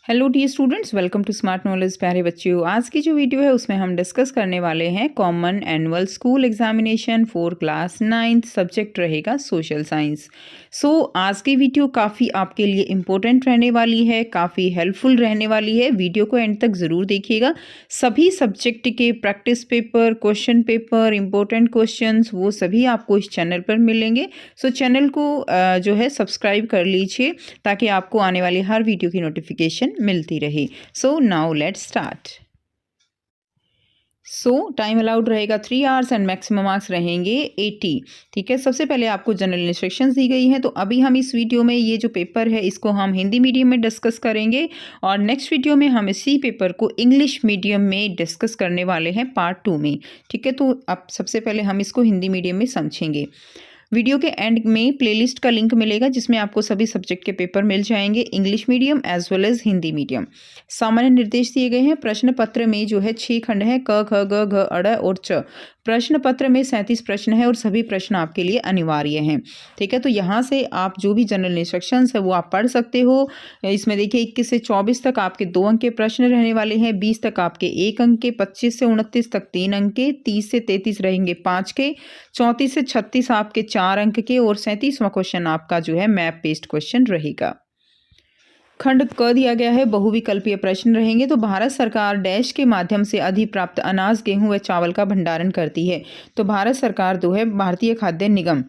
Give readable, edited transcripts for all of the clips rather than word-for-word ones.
Hello dear students, welcome to smart knowledge. प्यारे बच्चों, आज की जो वीडियो है उसमें हम डिस्कस करने वाले हैं common annual school examination for class 9th। Subject रहेगा सोशल साइंस। आज की वीडियो काफ़ी आपके लिए इम्पोर्टेंट रहने वाली है, काफ़ी हेल्पफुल रहने वाली है। वीडियो को एंड तक ज़रूर देखिएगा। सभी सब्जेक्ट के practice paper, question paper, important questions वो सभी आपको इस चैनल पर मिलेंगे। चैनल को जो है सब्सक्राइब कर लीजिए ताकि आपको आने वाली हर वीडियो की नोटिफिकेशन मिलती रहे। Now let's start. Time allowed रहेगा 3 आवर्स एंड मैक्सिमम मार्क्स रहेंगे 80। ठीक है, सबसे पहले आपको जनरल इंस्ट्रक्शंस दी गई हैं। तो अभी हम इस वीडियो में ये जो पेपर है इसको हम हिंदी मीडियम में डिस्कस करेंगे और नेक्स्ट वीडियो में हम इसी पेपर को इंग्लिश मीडियम में डिस्कस करने वाले हैं पार्ट 2 में। ठीक है, तो अब सबसे पहले हम इसको हिंदी मीडियम में समझेंगे। वीडियो के एंड में प्लेलिस्ट का लिंक मिलेगा जिसमें आपको सभी सब्जेक्ट के पेपर मिल जाएंगे, English medium as well as Hindi medium. सामान्य निर्देश दिए गए हैं। प्रश्न पत्र में जो है 6 खंड है, क ख ग घ अड़ और च। प्रश्न पत्र में 37 प्रश्न है और सभी प्रश्न आपके लिए अनिवार्य हैं। ठीक है, तो यहाँ से आप जो भी जनरल इंस्ट्रक्शंस है वो आप पढ़ सकते हो। इसमें देखिए 21 से 24 तक आपके 2 अंक के प्रश्न रहने वाले हैं, 20 तक आपके 1 अंक के, 25 से 29 तक 3 अंक के, 30 से 33 रहेंगे 5 के, 34 से 36 आपके 4 अंक के और 37वां क्वेश्चन आपका जो है मैप बेस्ड क्वेश्चन रहेगा। खंड क दिया गया है, बहुविकल्पीय प्रश्न रहेंगे। तो भारत सरकार डैश के माध्यम से अधिप्राप्त अनाज, गेहूं व चावल का भंडारण करती है। तो भारत सरकार जो है भारतीय खाद्य निगम,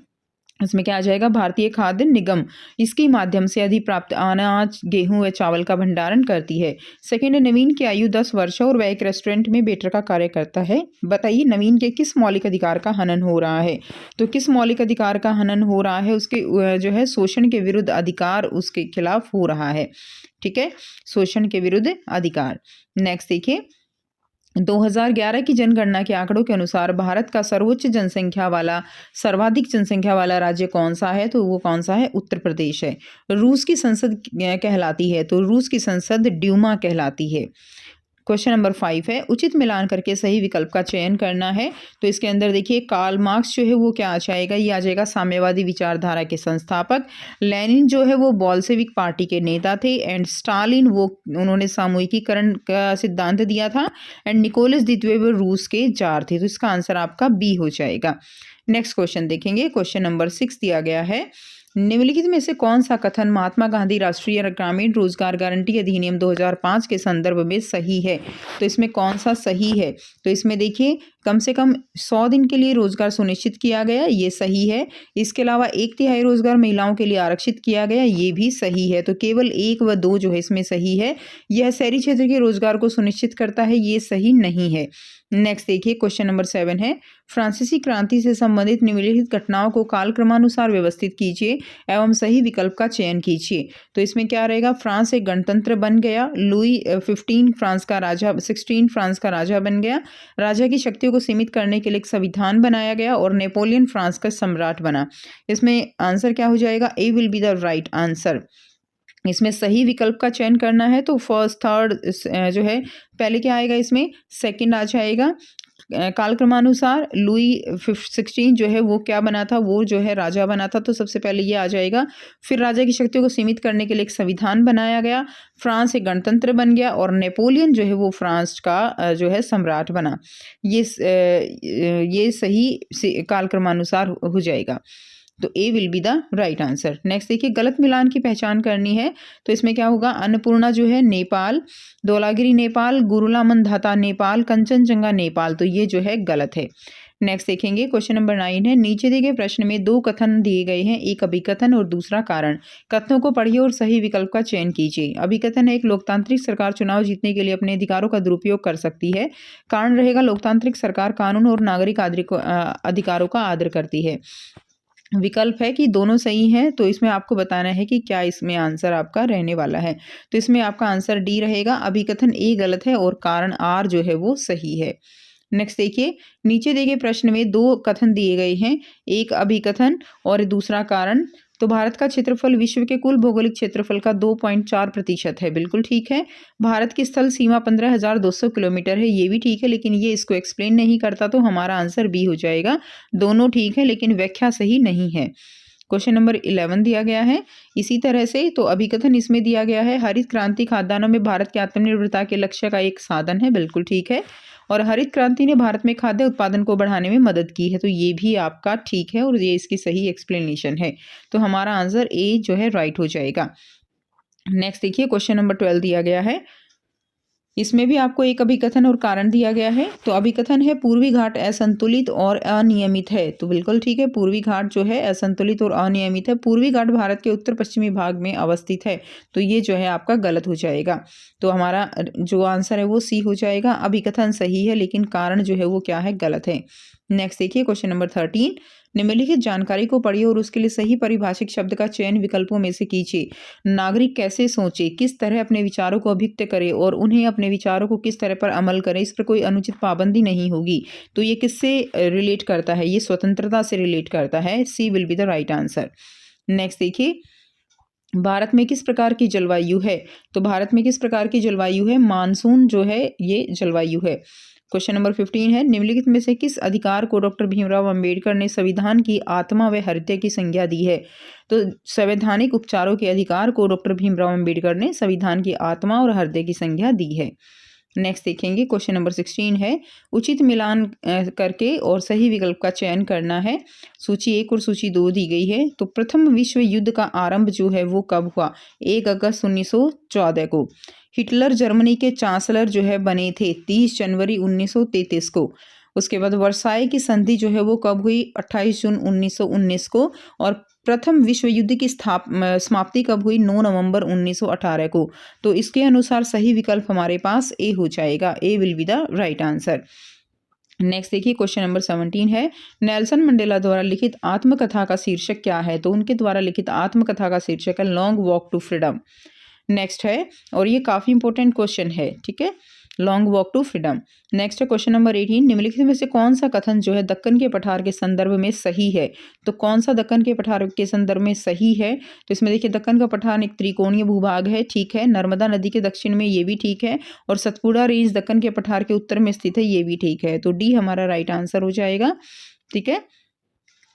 इसमें क्या आ जाएगा, भारतीय खाद्य निगम, इसके माध्यम से अधिप्राप्त अनाज, गेहूं व चावल का भंडारण करती है। सेकेंड, नवीन की आयु 10 वर्ष और वह एक रेस्टोरेंट में वेटर का कार्य करता है। बताइए नवीन के किस मौलिक अधिकार का हनन हो रहा है। तो किस मौलिक अधिकार का हनन हो रहा है, उसके जो है शोषण के विरुद्ध अधिकार उसके खिलाफ हो रहा है। ठीक है, शोषण के विरुद्ध अधिकार। नेक्स्ट देखिए, 2011 की जनगणना के आंकड़ों के अनुसार भारत का सर्वोच्च जनसंख्या वाला, सर्वाधिक जनसंख्या वाला राज्य कौन सा है। तो वो कौन सा है, उत्तर प्रदेश है। रूस की संसद कहलाती है, तो रूस की संसद ड्यूमा कहलाती है। क्वेश्चन नंबर 5 है, उचित मिलान करके सही विकल्प का चयन करना है। तो इसके अंदर देखिए कार्ल मार्क्स जो है वो क्या आ जाएगा, ये आ जाएगा साम्यवादी विचारधारा के संस्थापक। लेनिन जो है वो बोल्शेविक पार्टी के नेता थे एंड स्टालिन वो उन्होंने सामूहिकीकरण का सिद्धांत दिया था एंड निकोलस द्वितीय वो रूस के जार थे। तो इसका आंसर आपका बी हो जाएगा। नेक्स्ट क्वेश्चन देखेंगे, क्वेश्चन नंबर 6 दिया गया है, निम्नलिखित में से कौन सा कथन महात्मा गांधी राष्ट्रीय ग्रामीण रोजगार गारंटी अधिनियम 2005 के संदर्भ में सही है। तो इसमें कौन सा सही है। तो इसमें देखिए कम से कम 100 दिन के लिए रोजगार सुनिश्चित किया गया, ये सही है। इसके अलावा 1/3 रोजगार महिलाओं के लिए आरक्षित किया गया, ये भी सही है। तो केवल 1 व 2 जो है इसमें सही है। यह शहरी क्षेत्र के रोजगार को सुनिश्चित करता है, ये सही नहीं है। नेक्स्ट देखिए, क्वेश्चन नंबर 7 है, फ्रांसीसी क्रांति से संबंधित निम्नलिखित घटनाओं को कालक्रमानुसार व्यवस्थित कीजिए एवं सही विकल्प का चयन कीजिए। तो इसमें क्या रहेगा, फ्रांस एक गणतंत्र बन गया, लुई 15 फ्रांस का राजा, 16 फ्रांस का राजा बन गया, राजा की शक्तियों को सीमित करने के लिए एक संविधान बनाया गया और नेपोलियन फ्रांस का सम्राट बना। इसमें आंसर क्या हो जाएगा, A will be the right answer. इसमें सही विकल्प का चयन करना है तो फर्स्ट, थर्ड जो है पहले क्या आएगा, इसमें सेकंड आ जाएगा। कालक्रमानुसार लुई 16 जो है वो क्या बना था, वो जो है राजा बना था, तो सबसे पहले ये आ जाएगा। फिर राजा की शक्तियों को सीमित करने के लिए एक संविधान बनाया गया, फ्रांस एक गणतंत्र बन गया और नेपोलियन जो है वो फ्रांस का जो है सम्राट बना। ये सही कालक्रमानुसार हो जाएगा। तो A will be the right answer. Next देखिए, गलत मिलान की पहचान करनी है। तो इसमें क्या होगा, अन्नपूर्णा जो है नेपाल, धौलागिरी नेपाल, गुरुला मंधाता नेपाल, कंचनजंगा नेपाल, तो ये जो है गलत है। नेक्स्ट देखेंगे, क्वेश्चन नंबर 9 है, नीचे दिए गए प्रश्न में 2 कथन दिए गए हैं, एक अभिकथन और दूसरा कारण। कथनों को पढ़िए और सही विकल्प का चयन कीजिए। अभिकथन है, एक लोकतांत्रिक सरकार चुनाव जीतने के लिए अपने अधिकारों का दुरुपयोग कर सकती है। कारण रहेगा, लोकतांत्रिक सरकार कानून और नागरिक अधिकारों का आदर करती है। विकल्प है कि दोनों सही है, तो इसमें आपको बताना है कि क्या इसमें आंसर आपका रहने वाला है। तो इसमें आपका आंसर डी रहेगा, अभिकथन ए गलत है और कारण आर जो है वो सही है। नेक्स्ट देखिए, नीचे दिए गए प्रश्न में 2 कथन दिए गए हैं, एक अभिकथन और दूसरा कारण। तो भारत का क्षेत्रफल विश्व के कुल भौगोलिक क्षेत्रफल का 2.4% है, बिल्कुल ठीक है। भारत की स्थल सीमा 15,200 किलोमीटर है, ये भी ठीक है, लेकिन ये इसको एक्सप्लेन नहीं करता, तो हमारा आंसर बी हो जाएगा। दोनों ठीक है लेकिन व्याख्या सही नहीं है। क्वेश्चन नंबर 11 दिया गया है इसी तरह से। तो अभिकथन इसमें दिया गया है, हरित क्रांति खाद्यान्नों में भारत की आत्मनिर्भरता के लक्ष्य का एक साधन है। बिल्कुल ठीक है। और हरित क्रांति ने भारत में खाद्य उत्पादन को बढ़ाने में मदद की है। तो ये भी आपका ठीक है और ये इसकी सही एक्सप्लेनेशन है। तो हमारा आंसर ए जो है राइट हो जाएगा। नेक्स्ट देखिए क्वेश्चन नंबर 12 दिया गया है, इसमें भी आपको एक अभिकथन और कारण दिया गया है। तो अभिकथन है, पूर्वी घाट असंतुलित और अनियमित है। तो बिल्कुल ठीक है, पूर्वी घाट जो है असंतुलित और अनियमित है। पूर्वी घाट भारत के उत्तर पश्चिमी भाग में अवस्थित है। तो ये जो है आपका गलत हो जाएगा। तो हमारा जो आंसर है वो सी हो जाएगा। अभिकथन सही है लेकिन कारण जो है वो क्या है, गलत है। नेक्स्ट देखिए क्वेश्चन नंबर 13, निम्नलिखित जानकारी को पढ़िए और उसके लिए सही परिभाषित शब्द का चयन विकल्पों में से कीजिए। नागरिक कैसे सोचे, किस तरह अपने विचारों को अभिव्यक्त करे और उन्हें अपने विचारों को किस तरह पर अमल करे, इस पर कोई अनुचित पाबंदी नहीं होगी। तो ये किससे रिलेट करता है, ये स्वतंत्रता से रिलेट करता है। C will be the right answer. Next देखिए, भारत में किस प्रकार की जलवायु है। तो भारत में किस प्रकार की जलवायु है, मानसून जो है ये जलवायु है। क्वेश्चन नंबर 15 है, निम्नलिखित में से किस अधिकार को डॉक्टर भीमराव अंबेडकर ने संविधान की आत्मा व हृदय की संज्ञा दी है। तो संवैधानिक उपचारों के अधिकार को डॉक्टर भीमराव अंबेडकर ने संविधान की आत्मा और हृदय की संज्ञा दी है। नेक्स्ट देखेंगे क्वेश्चन नंबर 16 है, उचित मिलान करके और सही विकल्प का चयन करना है। सूची 1 और सूची 2 दी गई है। तो प्रथम विश्व युद्ध का आरंभ जो है वो कब हुआ, 1 अगस्त 1914 को। हिटलर जर्मनी के चांसलर जो है बने थे 30 जनवरी 1933 को। उसके बाद वर्साई की संधि जो है वो कब हुई, 28 जून 1919 को। और प्रथम विश्व युद्ध की समाप्ति कब हुई, 9 नवंबर 1918 को। तो इसके अनुसार सही विकल्प हमारे पास ए हो जाएगा। A will be the right answer. Next देखिए क्वेश्चन नंबर 17 है, नेल्सन मंडेला द्वारा लिखित आत्मकथा का शीर्षक क्या है। तो उनके द्वारा लिखित आत्मकथा का शीर्षक है long walk to freedom. Next है, और ये काफ़ी इंपॉर्टेंट क्वेश्चन है, ठीक है, long walk to freedom. Next है क्वेश्चन नंबर 18, निम्नलिखित में से कौन सा कथन जो है दक्कन के पठार के संदर्भ में सही है। तो कौन सा दक्कन के पठार के संदर्भ में सही है। तो इसमें देखिए, दक्कन का पठार एक त्रिकोणीय भूभाग है, ठीक है, नर्मदा नदी के दक्षिण में, ये भी ठीक है, और सतपुड़ा रेंज दक्कन के पठार के उत्तर में स्थित है, ये भी ठीक है। तो डी हमारा राइट आंसर हो जाएगा, ठीक है।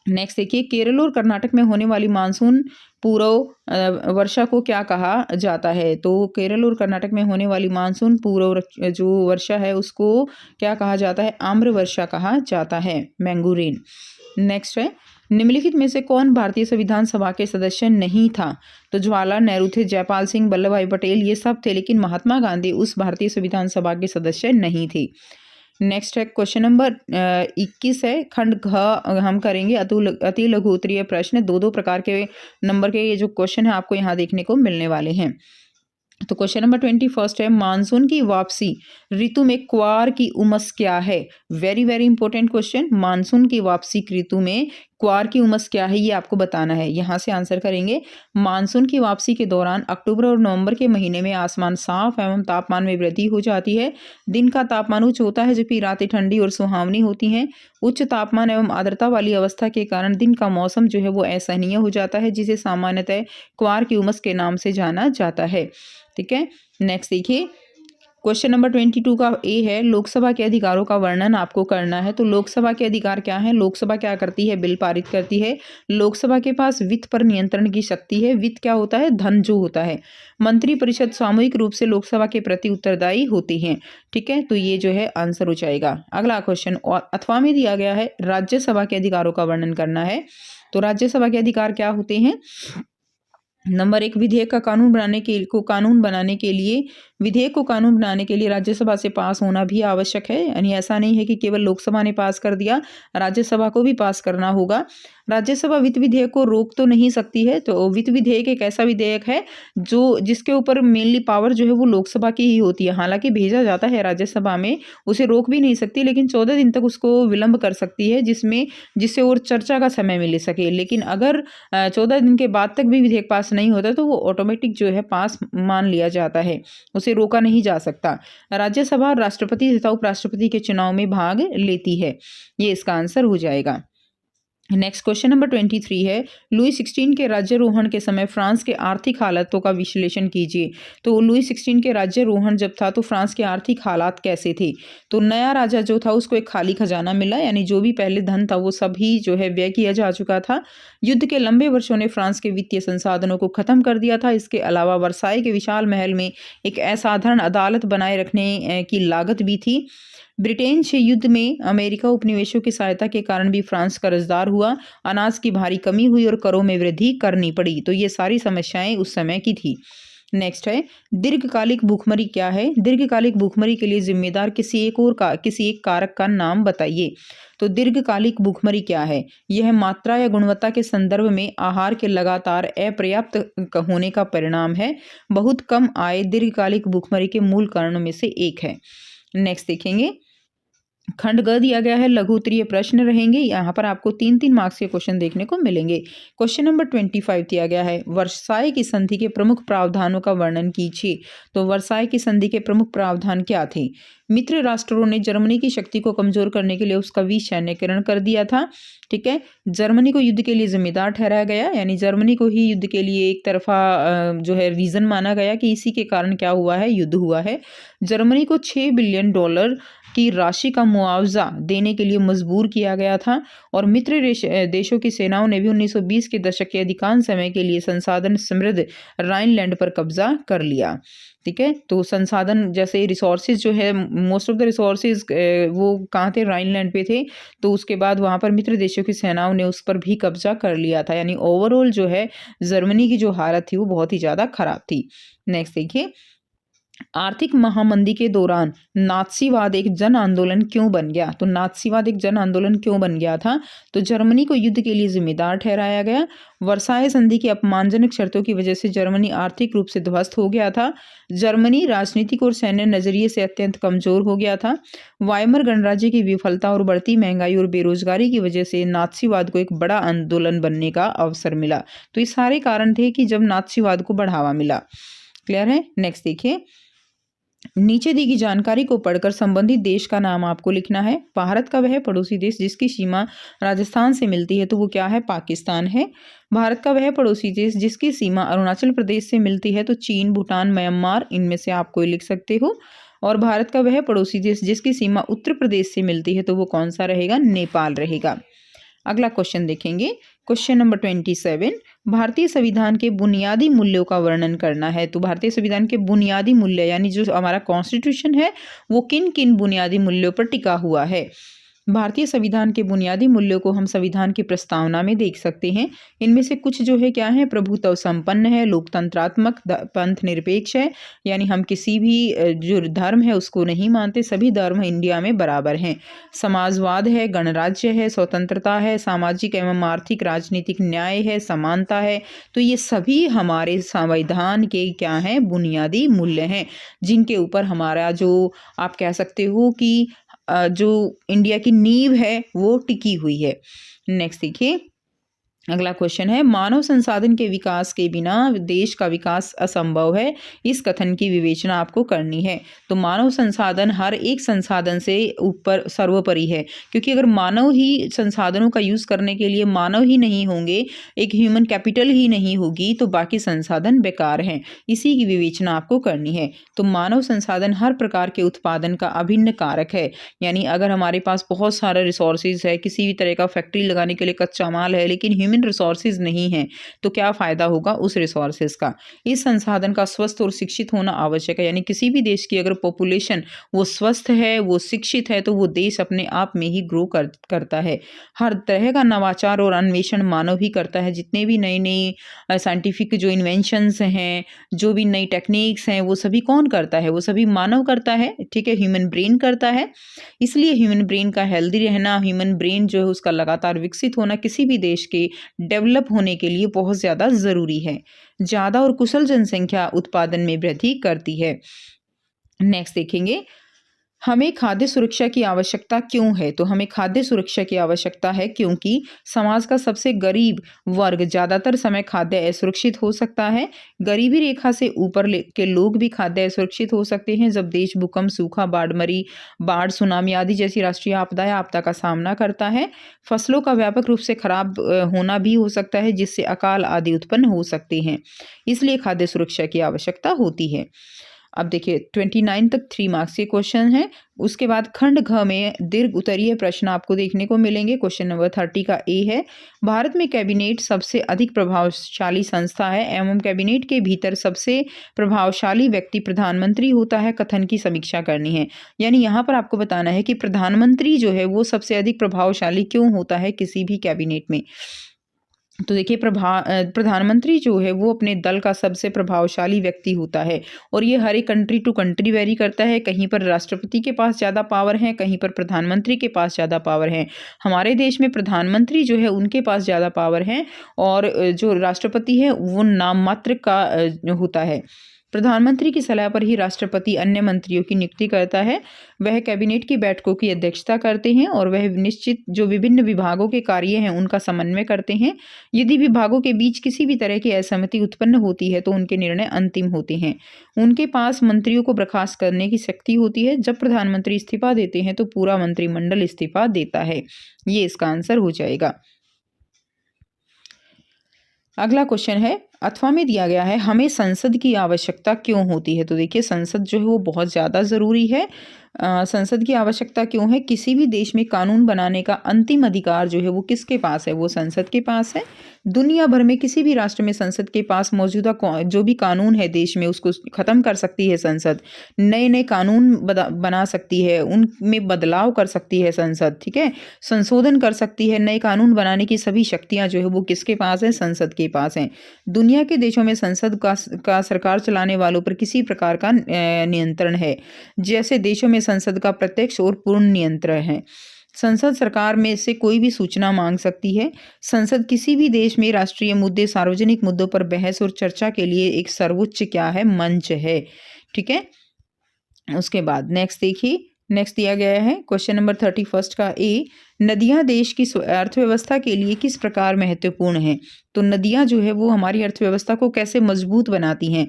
नेक्स्ट देखिए, केरल और कर्नाटक में होने वाली मानसून पूर्व वर्षा को क्या कहा जाता है। तो केरल और कर्नाटक में होने वाली मानसून पूर्व जो वर्षा है उसको क्या कहा जाता है, आम्र वर्षा कहा जाता है, मैंगो रेन। नेक्स्ट है, निम्नलिखित में से कौन भारतीय संविधान सभा के सदस्य नहीं था। तो जवाहरलाल नेहरू थे, जयपाल सिंह, वल्लभ भाई पटेल, ये सब थे, लेकिन महात्मा गांधी उस भारतीय संविधान सभा के सदस्य नहीं थे। नेक्स्ट है क्वेश्चन नंबर 21 है, खंड घ हम करेंगे अति लघु उत्तरीय प्रश्न। 2-2 प्रकार के नंबर के ये जो क्वेश्चन है आपको यहाँ देखने को मिलने वाले हैं। तो क्वेश्चन नंबर 21 है, मानसून की वापसी ऋतु में क्वार की उमस क्या है। Very very important question, monsoon की वापसी ऋतु में क्वार की उमस क्या है ये आपको बताना है। यहाँ से आंसर करेंगे, मानसून की वापसी के दौरान अक्टूबर और नवंबर के महीने में आसमान साफ एवं तापमान में वृद्धि हो जाती है। दिन का तापमान उच्च होता है जबकि रातें ठंडी और सुहावनी होती हैं। उच्च तापमान एवं आर्द्रता वाली अवस्था के कारण दिन का मौसम जो है वो असहनीय हो जाता है, जिसे सामान्यतः क्वार की उमस के नाम से जाना जाता है, ठीक है। नेक्स्ट देखिए, क्वेश्चन नंबर 22 का ए है, लोकसभा के अधिकारों का वर्णन आपको करना है। तो लोकसभा के अधिकार क्या है, लोकसभा क्या करती है, बिल पारित करती है। लोकसभा के पास वित्त पर नियंत्रण की शक्ति है। वित्त क्या होता है, धन जो होता है। मंत्रिपरिषद सामूहिक रूप से लोकसभा के प्रति उत्तरदायी होते हैं, ठीक है। तो ये जो है आंसर हो जाएगा। अगला क्वेश्चन और अथवा में दिया गया है, राज्यसभा के अधिकारों का वर्णन करना है। तो राज्यसभा के अधिकार क्या होते हैं। नंबर 1, विधेयक का कानून बनाने के लिए विधेयक को कानून बनाने के लिए राज्यसभा से पास होना भी आवश्यक है। यानी ऐसा नहीं है कि केवल लोकसभा ने पास कर दिया, राज्यसभा को भी पास करना होगा। राज्यसभा वित्त विधेयक को रोक तो नहीं सकती है। तो वित्त विधेयक एक ऐसा विधेयक है जो जिसके ऊपर मेनली पावर जो है वो लोकसभा की ही होती है। हालांकि भेजा जाता है राज्यसभा में, उसे रोक भी नहीं सकती, लेकिन 14 दिन तक उसको विलंब कर सकती है, जिससे और चर्चा का समय मिल सके। लेकिन अगर 14 दिन के बाद तक भी विधेयक पास नहीं होता तो वो ऑटोमेटिक जो है पास मान लिया जाता है, उसे रोका नहीं जा सकता। राज्यसभा राष्ट्रपति तथा उपराष्ट्रपति के चुनाव में भाग लेती है। ये इसका आंसर हो जाएगा। नेक्स्ट क्वेश्चन नंबर 23 है, लुई 16 के राज्यारोहण के समय फ्रांस के आर्थिक हालातों का विश्लेषण कीजिए। तो लुई 16 के राज्यारोहण जब था तो फ्रांस के आर्थिक हालात कैसे थे? तो नया राजा जो था उसको एक खाली खजाना मिला, यानी जो भी पहले धन था वो सभी जो है व्यय किया जा चुका था। युद्ध के लंबे वर्षों ने फ्रांस के वित्तीय संसाधनों को खत्म कर दिया था। इसके अलावा वर्साई के विशाल महल में एक असाधारण अदालत बनाए रखने की लागत भी थी। ब्रिटेन से युद्ध में अमेरिका उपनिवेशों की सहायता के कारण भी फ्रांस कर्जदार हुआ। अनाज की भारी कमी हुई और करों में वृद्धि करनी पड़ी। तो ये सारी समस्याएं उस समय की थी। नेक्स्ट है, दीर्घकालिक भूखमरी क्या है? दीर्घकालिक भूखमरी के लिए जिम्मेदार किसी एक कारक का नाम बताइए। तो दीर्घकालिक भूखमरी क्या है? यह मात्रा या गुणवत्ता के संदर्भ में आहार के लगातार अपर्याप्त होने का परिणाम है। बहुत कम आय दीर्घकालिक भूखमरी के मूल कारणों में से एक है। नेक्स्ट देखेंगे, खंड ग दिया गया है, लघु उत्तरीय प्रश्न रहेंगे। यहाँ पर आपको 3-3 मार्क्स के क्वेश्चन देखने को मिलेंगे। क्वेश्चन नंबर 25 दिया गया है, वर्साई की संधि के प्रमुख प्रावधानों का वर्णन कीजिए। तो वर्साई की संधि के प्रमुख प्रावधान क्या थे? मित्र राष्ट्रों ने जर्मनी की शक्ति को कमजोर करने के लिए उसका विसैन्यकरण कर दिया था। ठीक है, जर्मनी को युद्ध के लिए जिम्मेदार ठहराया गया, यानी जर्मनी को ही युद्ध के लिए एक तरफा जो है रीजन माना गया कि इसी के कारण क्या हुआ है, युद्ध हुआ है। जर्मनी को $6 बिलियन की राशि का मुआवजा देने के लिए मजबूर किया गया था। और मित्र देशों की सेनाओं ने भी 1920 के दशक के अधिकांश समय के लिए संसाधन समृद्ध राइनलैंड पर कब्जा कर लिया। ठीक है, तो संसाधन जैसे रिसोर्सेज जो है, मोस्ट ऑफ द रिसोर्सेज वो कहाँ थे? राइनलैंड पे थे। तो उसके बाद वहाँ पर मित्र देशों की सेनाओं ने उस पर भी कब्जा कर लिया था, यानी ओवरऑल जो है जर्मनी की जो हालत थी वो बहुत ही ज़्यादा खराब थी। नेक्स्ट देखिए, आर्थिक महामंदी के दौरान नात्सीवाद एक जन आंदोलन क्यों बन गया? तो नात्सीवाद एक जन आंदोलन क्यों बन गया था? तो जर्मनी को युद्ध के लिए जिम्मेदार ठहराया गया। वर्साई संधि की अपमानजनक शर्तों की वजह से जर्मनी आर्थिक रूप से ध्वस्त हो गया था। जर्मनी राजनीतिक और सैन्य नजरिए से अत्यंत कमजोर हो गया था। वाइमर गणराज्य की विफलता और बढ़ती महंगाई और बेरोजगारी की वजह से नात्सीवाद को एक बड़ा आंदोलन बनने का अवसर मिला। तो ये सारे कारण थे कि जब नात्सीवाद को बढ़ावा मिला। क्लियर है? नेक्स्ट देखिए, नीचे दी गई जानकारी को पढ़कर संबंधित देश का नाम आपको लिखना है। भारत का वह पड़ोसी देश जिसकी सीमा राजस्थान से मिलती है तो वो क्या है? पाकिस्तान है। भारत का वह पड़ोसी देश जिसकी सीमा अरुणाचल प्रदेश से मिलती है तो चीन, भूटान, म्यांमार, इनमें से आप कोई लिख सकते हो। और भारत का वह पड़ोसी देश जिसकी सीमा उत्तर प्रदेश से मिलती है तो वो कौन सा रहेगा? नेपाल रहेगा। अगला क्वेश्चन देखेंगे, क्वेश्चन नंबर 27, भारतीय संविधान के बुनियादी मूल्यों का वर्णन करना है। तो भारतीय संविधान के बुनियादी मूल्य यानी जो हमारा कॉन्स्टिट्यूशन है वो किन किन बुनियादी मूल्यों पर टिका हुआ है? भारतीय संविधान के बुनियादी मूल्यों को हम संविधान की प्रस्तावना में देख सकते हैं। इनमें से कुछ जो है क्या है? प्रभुत्व संपन्न है, लोकतंत्रात्मक, पंथ निरपेक्ष है, यानी हम किसी भी जो धर्म है उसको नहीं मानते, सभी धर्म इंडिया में बराबर हैं। समाजवाद है, गणराज्य है, स्वतंत्रता है, सामाजिक एवं आर्थिक राजनीतिक न्याय है, समानता है। तो ये सभी हमारे संविधान के क्या हैं? बुनियादी मूल्य हैं, जिनके ऊपर हमारा जो आप कह सकते हो कि जो इंडिया की नींव है वो टिकी हुई है। नेक्स्ट देखिए, अगला क्वेश्चन है, मानव संसाधन के विकास के बिना देश का विकास असंभव है। इस कथन की विवेचना आपको करनी है। तो मानव संसाधन हर एक संसाधन से ऊपर सर्वोपरि है, क्योंकि अगर मानव ही संसाधनों का यूज करने के लिए मानव ही नहीं होंगे, एक ह्यूमन कैपिटल ही नहीं होगी तो बाकी संसाधन बेकार हैं। इसी की विवेचना आपको करनी है। तो मानव संसाधन हर प्रकार के उत्पादन का अभिन्न कारक है, यानी अगर हमारे पास बहुत सारा रिसोर्सेज है, किसी भी तरह का फैक्ट्री लगाने के लिए कच्चा माल है, लेकिन ह्यूमन रिसोर्सेज नहीं है तो क्या फायदा होगा उस रिसोर्सेज का? इस संसाधन का स्वस्थ और शिक्षित होना आवश्यक है, यानी किसी भी देश की अगर पॉपुलेशन वो स्वस्थ है, वो शिक्षित है, तो वो देश अपने आप में ही ग्रो करता है। हर तरह का नवाचार और अन्वेषण मानव ही करता है। जितने भी नई नई साइंटिफिक जो इन्वेंशंस हैं, जो भी नई टेक्निक्स हैं, वो सभी कौन करता है? वो सभी मानव करता है। ठीक है, ह्यूमन ब्रेन करता है। इसलिए ह्यूमन ब्रेन का हेल्दी रहना, ह्यूमन ब्रेन जो है उसका लगातार विकसित होना किसी भी देश के डेवलप होने के लिए बहुत ज़्यादा ज़रूरी है। ज़्यादा और कुशल जनसंख्या उत्पादन में वृद्धि करती है। नेक्स्ट देखेंगे, हमें खाद्य सुरक्षा की आवश्यकता क्यों है? तो हमें खाद्य सुरक्षा की आवश्यकता है क्योंकि समाज का सबसे गरीब वर्ग ज़्यादातर समय खाद्य असुरक्षित हो सकता है। गरीबी रेखा से ऊपर के लोग भी खाद्य असुरक्षित हो सकते हैं जब देश भूकंप, सूखा, बाढ़, सुनामी आदि जैसी राष्ट्रीय आपदा का सामना करता है। फसलों का व्यापक रूप से खराब होना भी हो सकता है जिससे अकाल आदि उत्पन्न हो सकते हैं। इसलिए खाद्य सुरक्षा की आवश्यकता होती है। अब देखिए 29 तक 3 मार्क्स के क्वेश्चन हैं। उसके बाद खंड घ में दीर्घ उत्तरीय प्रश्न आपको देखने को मिलेंगे। क्वेश्चन नंबर 30 का ए है, भारत में कैबिनेट सबसे अधिक प्रभावशाली संस्था है एवं कैबिनेट के भीतर सबसे प्रभावशाली व्यक्ति प्रधानमंत्री होता है, कथन की समीक्षा करनी है। यानी यहाँ पर आपको बताना है कि प्रधानमंत्री जो है वो सबसे अधिक प्रभावशाली क्यों होता है किसी भी कैबिनेट में। तो देखिए प्रधानमंत्री जो है वो अपने दल का सबसे प्रभावशाली व्यक्ति होता है और ये हर एक कंट्री टू कंट्री वेरी करता है। कहीं पर राष्ट्रपति के पास ज़्यादा पावर है, कहीं पर प्रधानमंत्री के पास ज़्यादा पावर है। हमारे देश में प्रधानमंत्री जो है उनके पास ज़्यादा पावर है और जो राष्ट्रपति है वो नाम मात्र का होता है। प्रधानमंत्री की सलाह पर ही राष्ट्रपति अन्य मंत्रियों की नियुक्ति करता है। वह कैबिनेट की बैठकों की अध्यक्षता करते हैं और वह निश्चित जो विभिन्न विभागों के कार्य हैं उनका समन्वय करते हैं। यदि विभागों के बीच किसी भी तरह की असहमति उत्पन्न होती है तो उनके निर्णय अंतिम होते हैं। उनके पास मंत्रियों को बर्खास्त करने की शक्ति होती है। जब प्रधानमंत्री इस्तीफा देते हैं तो पूरा मंत्रिमंडल इस्तीफा देता है। ये इसका आंसर हो जाएगा। अगला क्वेश्चन है, अथवा में दिया गया है हमें संसद की आवश्यकता क्यों होती है। तो देखिए संसद जो है वो बहुत ज़्यादा ज़रूरी है। संसद की आवश्यकता क्यों है? किसी भी देश में कानून बनाने का अंतिम अधिकार जो है वो किसके पास है? वो संसद के पास है। दुनिया भर में किसी भी राष्ट्र में संसद के पास मौजूदा जो भी कानून है देश में उसको ख़त्म कर सकती है संसद। नए नए कानून बना सकती है, उनमें बदलाव कर सकती है संसद, ठीक है, संशोधन कर सकती है। नए कानून बनाने की सभी शक्तियाँ जो है वो किसके पास है? संसद के पास हैं। दुनिया के देशों में संसद का सरकार चलाने वालों पर किसी प्रकार का नियंत्रण है। जैसे देशों में संसद का प्रत्यक्ष और पूर्ण नियंत्रण है। संसद सरकार में से कोई भी सूचना मांग सकती है। संसद किसी भी देश में राष्ट्रीय मुद्दे, सार्वजनिक मुद्दों पर बहस और चर्चा के लिए एक सर्वोच्च क्या है? मंच है, ठीक है। उसके बाद नेक्स्ट देखिए, नेक्स्ट दिया गया है क्वेश्चन नंबर 31 का ए, नदियां देश की अर्थव्यवस्था के लिए किस प्रकार महत्वपूर्ण हैं। तो नदियां जो है वो हमारी अर्थव्यवस्था को कैसे मजबूत बनाती हैं।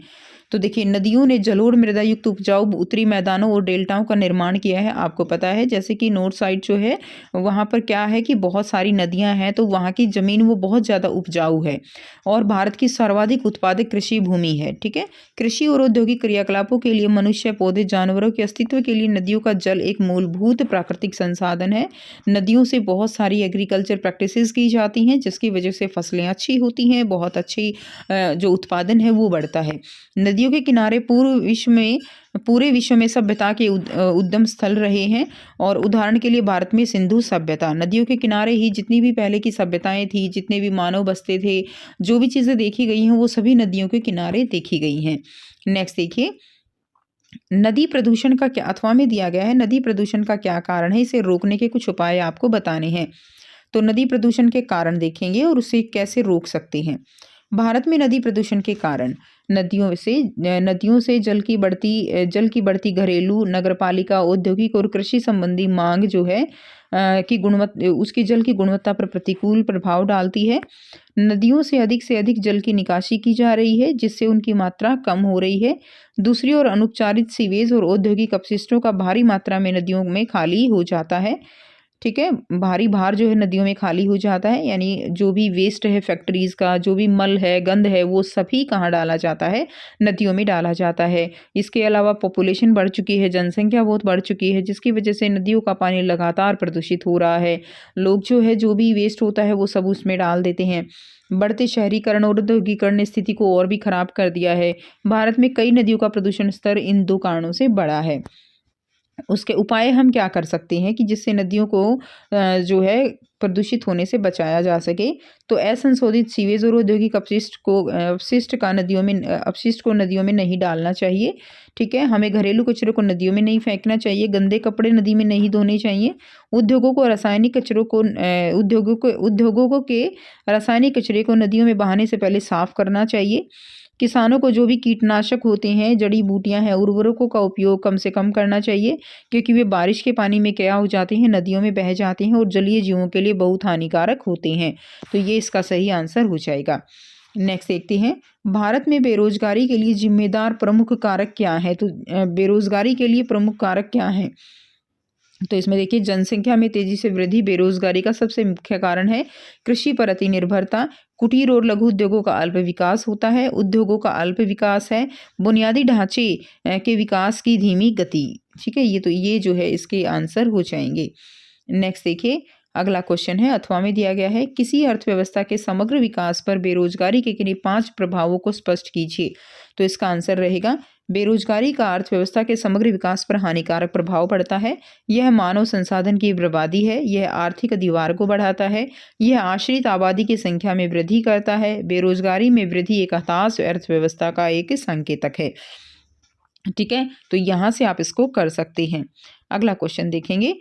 तो देखिए नदियों ने जलोढ़ मृदा युक्त उपजाऊ उत्तरी मैदानों और डेल्टाओं का निर्माण किया है। आपको पता है जैसे कि नॉर्थ साइड जो है वहाँ पर क्या है कि बहुत सारी नदियाँ हैं तो वहाँ की ज़मीन वो बहुत ज़्यादा उपजाऊ है और भारत की सर्वाधिक उत्पादक कृषि भूमि है, ठीक है। कृषि और औद्योगिक क्रियाकलापों के लिए मनुष्य, पौधे, जानवरों के अस्तित्व के लिए नदियों का जल एक मूलभूत प्राकृतिक संसाधन है। नदियों से बहुत सारी एग्रीकल्चर प्रैक्टिसेस की जाती हैं जिसकी वजह से फसलें अच्छी होती हैं, बहुत अच्छी जो उत्पादन है वो बढ़ता है। नदियों के किनारे पूरे विश्व में सभ्यता के उद्गम स्थल रहे हैं और उदाहरण के लिए भारत में सिंधु सभ्यता, नदियों के किनारे ही जितनी भी पहले की सभ्यताएं थी, जितने भी मानव बसते थे, जो भी चीज़ें देखी गई हैं वो सभी नदियों के किनारे देखी गई हैं। नेक्स्ट देखिए, नदी प्रदूषण का क्या अथवा में दिया गया है, नदी प्रदूषण का क्या कारण है, इसे रोकने के कुछ उपाय आपको बताने हैं। तो नदी प्रदूषण के कारण देखेंगे और उसे कैसे रोक सकते हैं। भारत में नदी प्रदूषण के कारण नदियों से जल की बढ़ती घरेलू, नगरपालिका, औद्योगिक और कृषि संबंधी मांग जो है उसकी जल की गुणवत्ता पर प्रतिकूल प्रभाव डालती है। नदियों से अधिक जल की निकासी की जा रही है जिससे उनकी मात्रा कम हो रही है। दूसरी ओर अनुपचारित सीवेज और औद्योगिक अपशिष्टों का भारी मात्रा में नदियों में खाली हो जाता है, ठीक है। भारी भार जो है नदियों में खाली हो जाता है, यानी जो भी वेस्ट है फैक्ट्रीज का, जो भी मल है, गंद है, वो सभी कहाँ डाला जाता है? नदियों में डाला जाता है। इसके अलावा पॉपुलेशन बढ़ चुकी है, जनसंख्या बहुत बढ़ चुकी है जिसकी वजह से नदियों का पानी लगातार प्रदूषित हो रहा है। लोग जो है जो भी वेस्ट होता है वो सब उसमें डाल देते हैं। बढ़ते शहरीकरण और औद्योगिकरण ने स्थिति को और भी खराब कर दिया है। भारत में कई नदियों का प्रदूषण स्तर इन 2 कारणों से बढ़ा है। उसके उपाय हम क्या कर सकते हैं कि जिससे नदियों को जो है प्रदूषित होने से बचाया जा सके। तो असंशोधित सीवेज और औद्योगिक अपशिष्ट को नदियों में नहीं डालना चाहिए, ठीक है। हमें घरेलू कचरे को नदियों में नहीं फेंकना चाहिए, गंदे कपड़े नदी में नहीं धोने चाहिए। उद्योगों के रासायनिक कचरे को नदियों में बहाने से पहले साफ करना चाहिए। किसानों को जो भी कीटनाशक होते हैं, जड़ी बूटियां हैं, उर्वरकों का उपयोग कम से कम करना चाहिए, क्योंकि वे बारिश के पानी में क्या हो जाते हैं, नदियों में बह जाते हैं और जलीय जीवों के लिए बहुत हानिकारक होते हैं। तो ये इसका सही आंसर हो जाएगा। नेक्स्ट देखते हैं, भारत में बेरोजगारी के लिए जिम्मेदार प्रमुख कारक क्या है। तो बेरोजगारी के लिए प्रमुख कारक क्या है, तो इसमें देखिए जनसंख्या में तेजी से वृद्धि बेरोजगारी का सबसे मुख्य कारण है। कृषि पर अति निर्भरता, कुटीर और लघु उद्योगों का अल्प विकास होता है, उद्योगों का अल्प विकास है, बुनियादी ढांचे के विकास की धीमी गति। ठीक है, ये जो है इसके आंसर हो जाएंगे। नेक्स्ट देखिए, अगला क्वेश्चन है, अथवा में दिया गया है, किसी अर्थव्यवस्था के समग्र विकास पर बेरोजगारी के किन्हीं 5 प्रभावों को स्पष्ट कीजिए। तो इसका आंसर रहेगा, बेरोजगारी का अर्थव्यवस्था के समग्र विकास पर हानिकारक प्रभाव पड़ता है। यह मानव संसाधन की बर्बादी है, यह आर्थिक दीवार को बढ़ाता है, यह आश्रित आबादी की संख्या में वृद्धि करता है। बेरोजगारी में वृद्धि एक हताश अर्थव्यवस्था का एक संकेतक है। ठीक है, तो यहाँ से आप इसको कर सकते हैं। अगला क्वेश्चन देखेंगे,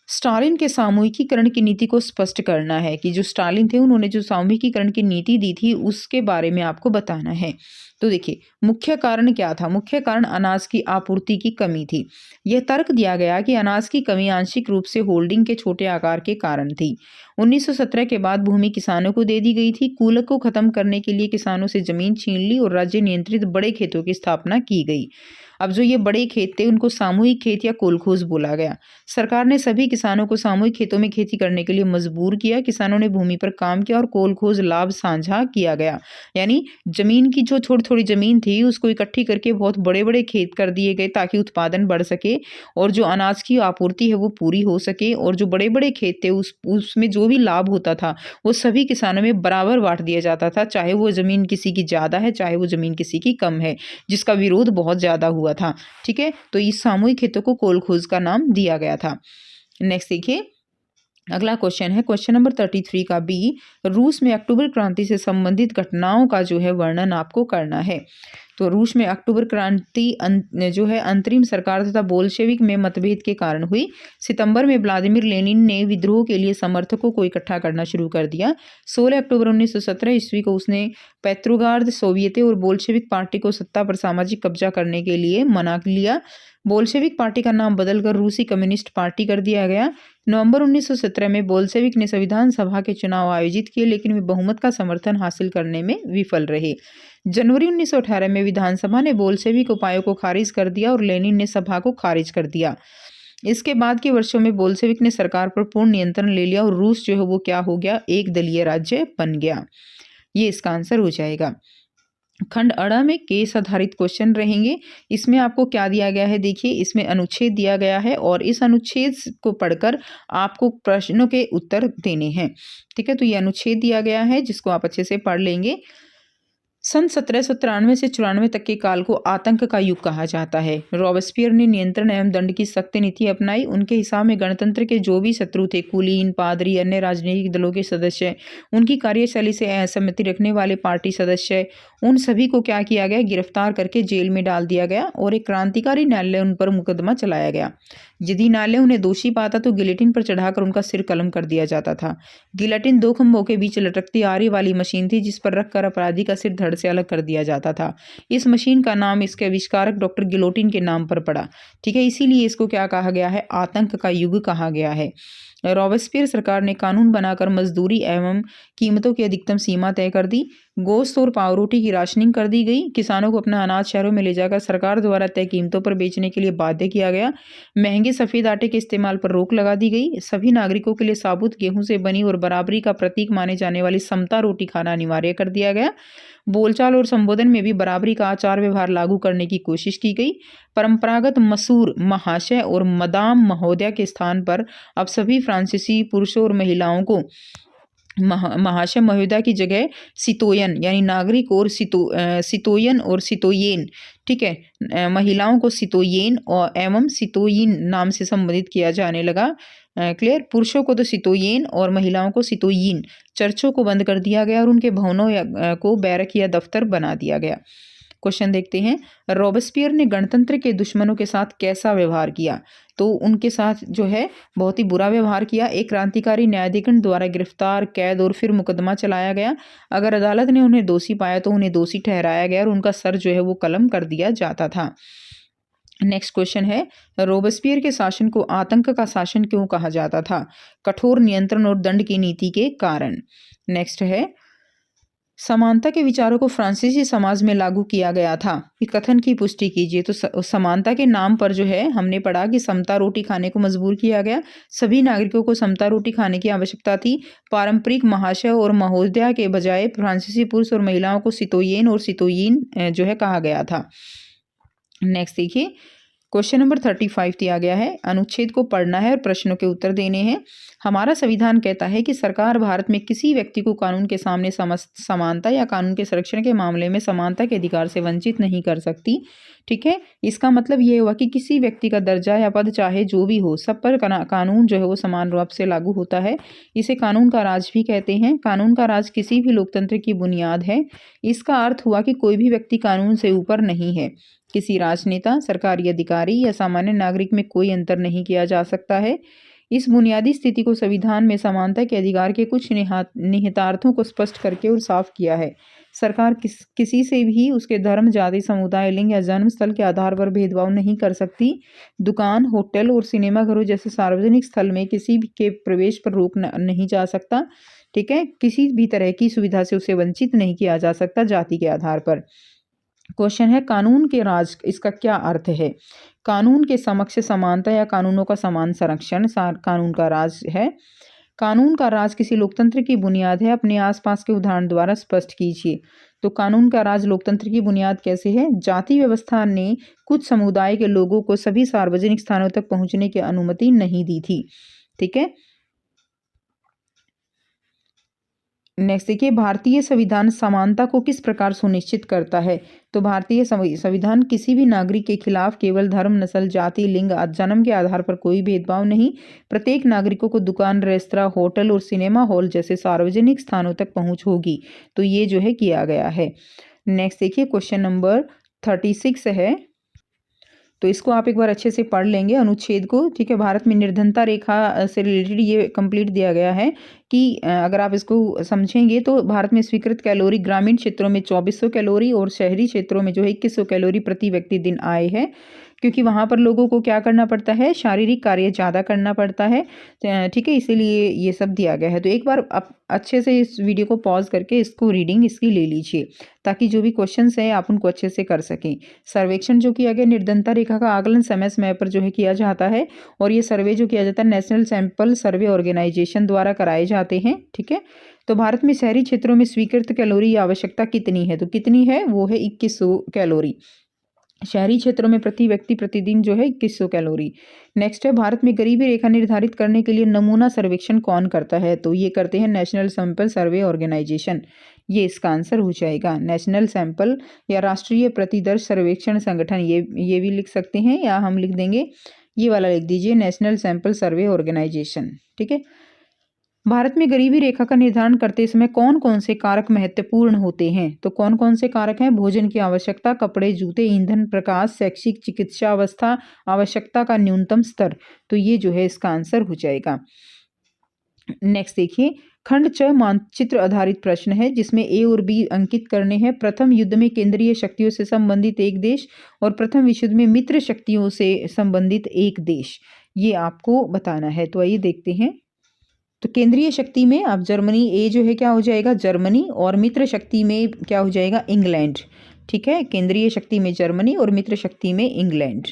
स्टालिन के सामूहिकीकरण की नीति को स्पष्ट करना है, कि जो स्टालिन थे उन्होंने जो सामूहिकीकरण की नीति दी थी उसके बारे में आपको बताना है। तो देखिए, मुख्य कारण क्या था, मुख्य कारण अनाज की आपूर्ति की कमी थी। यह तर्क दिया गया कि अनाज की कमी आंशिक रूप से होल्डिंग के छोटे आकार के कारण थी। 1917 के बाद भूमि किसानों को दे दी गई थी। कुलक को खत्म करने के लिए किसानों से जमीन छीन ली और राज्य नियंत्रित बड़े खेतों की स्थापना की गई। अब जो ये बड़े खेत थे उनको सामूहिक खेत या कोलखोज बोला गया। सरकार ने सभी किसानों को सामूहिक खेतों में खेती करने के लिए मजबूर किया। किसानों ने भूमि पर काम किया और कोलखोज लाभ साझा किया गया, यानी जमीन की जो थोड़ी थोड़ी जमीन थी उसको इकट्ठी करके बहुत बड़े बड़े खेत कर दिए गए, ताकि उत्पादन बढ़ सके और जो अनाज की आपूर्ति है वो पूरी हो सके। और जो बड़े बड़े खेत थे उसमें जो भी लाभ होता था वो सभी किसानों में बराबर बांट दिया जाता था, चाहे वो जमीन किसी की ज्यादा है चाहे वो जमीन किसी की कम है, जिसका विरोध बहुत ज्यादा हुआ था। ठीक है, तो इस सामूहिक खेतों को कोलखोज का नाम दिया गया था। नेक्स्ट देखिए, अगला क्वेश्चन है क्वेश्चन नंबर 33 का बी, रूस में अक्टूबर क्रांति से संबंधित घटनाओं का जो है वर्णन आपको करना है। तो रूस में अक्टूबर क्रांति जो है अंतरिम सरकार तथा बोल्शेविक में मतभेद के कारण हुई। सितंबर में व्लादिमीर लेनिन ने विद्रोह के लिए समर्थकों को इकट्ठा करना शुरू कर दिया। 16 अक्टूबर 1917 ईस्वी को उसने पेट्रोग्राद सोवियतों और बोल्शेविक पार्टी को सत्ता पर सामाजिक कब्जा करने के लिए मना लिया। बोल्शेविक पार्टी का नाम बदलकर रूसी कम्युनिस्ट पार्टी कर दिया गया। नवंबर 1917 में बोल्शेविक ने संविधान सभा के चुनाव आयोजित किए, लेकिन वे बहुमत का समर्थन हासिल करने में विफल रहे। जनवरी 1918 में विधानसभा ने बोल्शेविक उपायों को खारिज कर दिया और लेनिन ने सभा को खारिज कर दिया। इसके बाद के वर्षों में बोल्शेविक ने सरकार पर पूर्ण नियंत्रण ले लिया और रूस जो है वो क्या हो गया, एक दलीय राज्य बन गया। ये इसका आंसर हो जाएगा। खंड अड़ा में केस आधारित क्वेश्चन रहेंगे। इसमें आपको क्या दिया गया है, देखिए इसमें अनुच्छेद दिया गया है और इस अनुच्छेद को पढ़कर आपको प्रश्नों के उत्तर देने हैं। ठीक है, तो ये अनुच्छेद दिया गया है जिसको आप अच्छे से पढ़ लेंगे। सन 1793 से 94 तक के काल को आतंक का युग कहा जाता है। रॉबेस्पियर ने नियंत्रण एवं दंड की सख्त नीति अपनाई। उनके हिसाब में गणतंत्र के जो भी शत्रु थे, कुलीन, पादरी, अन्य राजनीतिक दलों के सदस्य, उनकी कार्यशैली से असहमति रखने वाले पार्टी सदस्य, उन सभी को क्या किया गया, गिरफ्तार करके जेल में डाल दिया गया और एक क्रांतिकारी न्यायालय उन पर मुकदमा चलाया गया। यदि न्यायालय उन्हें दोषी पाता तो गिलेटिन पर चढ़ाकर उनका सिर कलम कर दिया जाता था। गिलेटिन 2 खंभों के बीच लटकती आरी वाली मशीन थी जिस पर रखकर अपराधी का सिर धड़ से अलग कर दिया जाता था। इस मशीन का नाम इसके आविष्कारक डॉक्टर गिलोटिन के नाम पर पड़ा। ठीक है, इसीलिए इसको क्या कहा गया है, आतंक का युग कहा गया है। रॉबेस्पियर सरकार ने कानून बनाकर मजदूरी एवं कीमतों की अधिकतम सीमा तय कर दी। गोश्त और पावरोटी की राशनिंग कर दी गई। किसानों को अपना अनाज शहरों में ले जाकर सरकार द्वारा तय कीमतों पर बेचने के लिए बाध्य किया गया। महंगे सफ़ेद आटे के इस्तेमाल पर रोक लगा दी गई। सभी नागरिकों के लिए साबुत गेहूं से बनी और बराबरी का प्रतीक माने जाने वाली समता रोटी खाना अनिवार्य कर दिया गया। बोलचाल और संबोधन में भी बराबरी का आचार व्यवहार लागू करने की कोशिश की गई। परंपरागत मसूर, महाशय और मदाम महोदया के स्थान पर अब सभी फ्रांसीसी पुरुषों और महिलाओं को महाशय महोदया की जगह सितोयन यानी नागरिक और सितोयन और सितोयेन, ठीक है, महिलाओं को सितोयेन और एवं सितोयिन नाम से संबोधित किया जाने लगा। क्लियर, पुरुषों को तो सितोयेन और महिलाओं को सितोयिन। चर्चों को बंद कर दिया गया और उनके भवनों को बैरक या दफ्तर बना दिया गया। क्वेश्चन देखते हैं, रॉबेस्पियर ने गणतंत्र के दुश्मनों के साथ कैसा व्यवहार किया? तो उनके साथ जो है बहुत ही बुरा व्यवहार किया। एक क्रांतिकारी न्यायाधीकरण द्वारा गिरफ्तार, कैद और फिर मुकदमा चलाया गया। अगर अदालत ने उन्हें दोषी पाया तो उन्हें दोषी ठहराया गया और उनका सर जो है वो कलम कर दिया जाता था। नेक्स्ट क्वेश्चन है, रोबेस्पियर के शासन को आतंक का शासन क्यों कहा जाता था? कठोर नियंत्रण और दंड की नीति के कारण। नेक्स्ट है, समानता के विचारों को फ्रांसीसी समाज में लागू किया गया था। ये कथन की पुष्टि कीजिए। तो समानता के नाम पर जो है हमने पढ़ा कि समता रोटी खाने को मजबूर किया गया। सभी नागरिकों को समता रोटी खाने की आवश्यकता थी। पारंपरिक महाशय और महोदया के बजाय फ्रांसीसी पुरुष और महिलाओं को सितोयेन और सितोयीन जो है कहा गया था। नेक्स्ट देखिए, क्वेश्चन नंबर 35 दिया गया है। अनुच्छेद को पढ़ना है और प्रश्नों के उत्तर देने हैं। हमारा संविधान कहता है कि सरकार भारत में किसी व्यक्ति को कानून के सामने समानता या कानून के संरक्षण के मामले में समानता के अधिकार से वंचित नहीं कर सकती। ठीक है, इसका मतलब ये हुआ कि किसी व्यक्ति का दर्जा या पद चाहे जो भी हो, सब पर कानून जो है वो समान रूप से लागू होता है। इसे कानून का राज भी कहते हैं। कानून का राज किसी भी लोकतंत्र की बुनियाद है। इसका अर्थ हुआ कि कोई भी व्यक्ति कानून से ऊपर नहीं है। किसी राजनेता, सरकारी अधिकारी या सामान्य नागरिक में कोई अंतर नहीं किया जा सकता है। इस बुनियादी स्थिति को संविधान में समानता के अधिकार के कुछ निहितार्थों को स्पष्ट करके और साफ किया है। सरकार किसी से भी उसके धर्म, जाति, समुदाय, लिंग या जन्म स्थल के आधार पर भेदभाव नहीं कर सकती। दुकान, होटल और सिनेमाघरों जैसे सार्वजनिक स्थल में किसी भी के प्रवेश पर रोक नहीं जा सकता। ठीक है, किसी भी तरह की सुविधा से उसे वंचित नहीं किया जा सकता जाति के आधार पर। क्वेश्चन है, कानून के राज, इसका क्या अर्थ है? कानून के समक्ष समानता या कानूनों का समान संरक्षण कानून का राज है। कानून का राज किसी लोकतंत्र की बुनियाद है। अपने आसपास के उदाहरण द्वारा स्पष्ट कीजिए। तो कानून का राज लोकतंत्र की बुनियाद कैसे है? जाति व्यवस्था ने कुछ समुदाय के लोगों को सभी सार्वजनिक स्थानों तक पहुंचने की अनुमति नहीं दी थी। ठीक है, नेक्स्ट देखिए, भारतीय संविधान समानता को किस प्रकार सुनिश्चित करता है? तो भारतीय संविधान किसी भी नागरिक के खिलाफ केवल धर्म, नस्ल, जाति, लिंग, जन्म के आधार पर कोई भेदभाव नहीं। प्रत्येक नागरिकों को दुकान, रेस्तरां, होटल और सिनेमा हॉल जैसे सार्वजनिक स्थानों तक पहुंच होगी। तो ये जो है किया गया है। नेक्स्ट देखिए, क्वेश्चन नंबर 36 है। तो इसको आप एक बार अच्छे से पढ़ लेंगे अनुच्छेद को। ठीक है, भारत में निर्धनता रेखा से रिलेटेड ये कंप्लीट दिया गया है कि अगर आप इसको समझेंगे तो भारत में स्वीकृत कैलोरी ग्रामीण क्षेत्रों में 2400 कैलोरी और शहरी क्षेत्रों में जो है 2100 कैलोरी प्रति व्यक्ति दिन आए है, क्योंकि वहाँ पर लोगों को क्या करना पड़ता है, शारीरिक कार्य ज़्यादा करना पड़ता है। ठीक है, इसीलिए ये सब दिया गया है। तो एक बार आप अच्छे से इस वीडियो को पॉज करके इसको रीडिंग इसकी ले लीजिए, ताकि जो भी क्वेश्चंस हैं आप उनको अच्छे से कर सकें। सर्वेक्षण जो किया गया, निर्धनता रेखा का आकलन समय समय पर जो है किया जाता है, और ये सर्वे जो किया जाता है नेशनल सैंपल सर्वे ऑर्गेनाइजेशन द्वारा कराए जाते हैं। ठीक है, तो भारत में शहरी क्षेत्रों में स्वीकृत कैलोरी की आवश्यकता कितनी है? तो कितनी है वो है 2100 कैलोरी। शहरी क्षेत्रों में प्रति व्यक्ति प्रतिदिन जो है 2100 कैलोरी। नेक्स्ट है, भारत में गरीबी रेखा निर्धारित करने के लिए नमूना सर्वेक्षण कौन करता है? तो ये करते हैं नेशनल सैंपल सर्वे ऑर्गेनाइजेशन। ये इसका आंसर हो जाएगा, नेशनल सैंपल या राष्ट्रीय प्रतिदर्श सर्वेक्षण संगठन। ये भी लिख सकते हैं, या हम लिख देंगे ये वाला लिख दीजिए, नेशनल सैंपल सर्वे ऑर्गेनाइजेशन। ठीक है, भारत में गरीबी रेखा का निर्धारण करते समय कौन कौन से कारक महत्वपूर्ण होते हैं? तो कौन कौन से कारक हैं? भोजन की आवश्यकता, कपड़े, जूते, ईंधन, प्रकाश, शैक्षिक, चिकित्सा अवस्था, आवश्यकता का न्यूनतम स्तर। तो ये जो है इसका आंसर हो जाएगा। नेक्स्ट देखिए, खंड 6 मानचित्र आधारित प्रश्न है, जिसमें ए और बी अंकित करने हैं। प्रथम युद्ध में केंद्रीय शक्तियों से संबंधित एक देश और प्रथम विश्व युद्ध में मित्र शक्तियों से संबंधित एक देश, ये आपको बताना है। तो आइए देखते हैं। तो केंद्रीय शक्ति में आप जर्मनी, ए जो है क्या हो जाएगा, जर्मनी, और मित्र शक्ति में क्या हो जाएगा, इंग्लैंड। ठीक है, केंद्रीय शक्ति में जर्मनी और मित्र शक्ति में इंग्लैंड।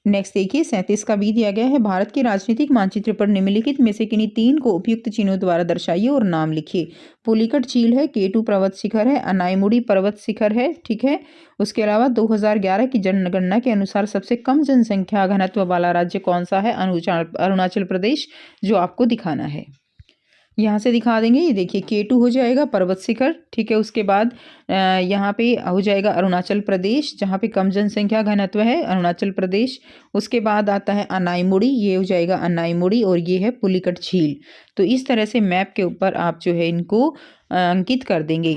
नेक्स्ट देखिए, 37 का बी दिया गया है। भारत के राजनीतिक मानचित्र पर निम्नलिखित में से किन्हीं 3 को उपयुक्त चिन्हों द्वारा दर्शाइए और नाम लिखिए। पुलिकट झील है, केटू पर्वत शिखर है, अनाईमुड़ी पर्वत शिखर है। ठीक है, उसके अलावा 2011 की जनगणना के अनुसार सबसे कम जनसंख्या घनत्व वाला राज्य कौन सा है? अरुणाचल प्रदेश, जो आपको दिखाना है। यहाँ से दिखा देंगे, ये देखिए K2 हो जाएगा पर्वत शिखर। ठीक है, उसके बाद यहाँ पे हो जाएगा अरुणाचल प्रदेश, जहाँ पे कम जनसंख्या घनत्व है, अरुणाचल प्रदेश। उसके बाद आता है अनाईमुड़ी, ये हो जाएगा अनाईमुड़ी, और ये है पुलिकट झील। तो इस तरह से मैप के ऊपर आप जो है इनको अंकित कर देंगे।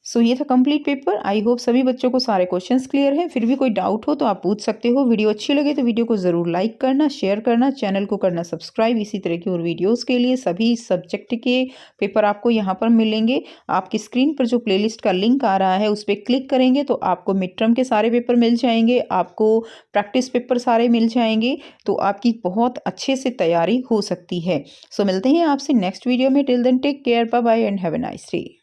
सो ये था कंप्लीट पेपर। आई होप सभी बच्चों को सारे क्वेश्चंस क्लियर हैं। फिर भी कोई डाउट हो तो आप पूछ सकते हो। वीडियो अच्छी लगे तो वीडियो को ज़रूर लाइक करना, शेयर करना, चैनल को करना सब्सक्राइब। इसी तरह की और वीडियोस के लिए सभी सब्जेक्ट के पेपर आपको यहाँ पर मिलेंगे। आपकी स्क्रीन पर जो प्लेलिस्ट का लिंक आ रहा है उस पर क्लिक करेंगे तो आपको मिड टर्म के सारे पेपर मिल जाएंगे, आपको प्रैक्टिस पेपर सारे मिल जाएंगे, तो आपकी बहुत अच्छे से तैयारी हो सकती है। सो मिलते हैं आपसे नेक्स्ट वीडियो में। Till then take care, bye bye and have a nice day.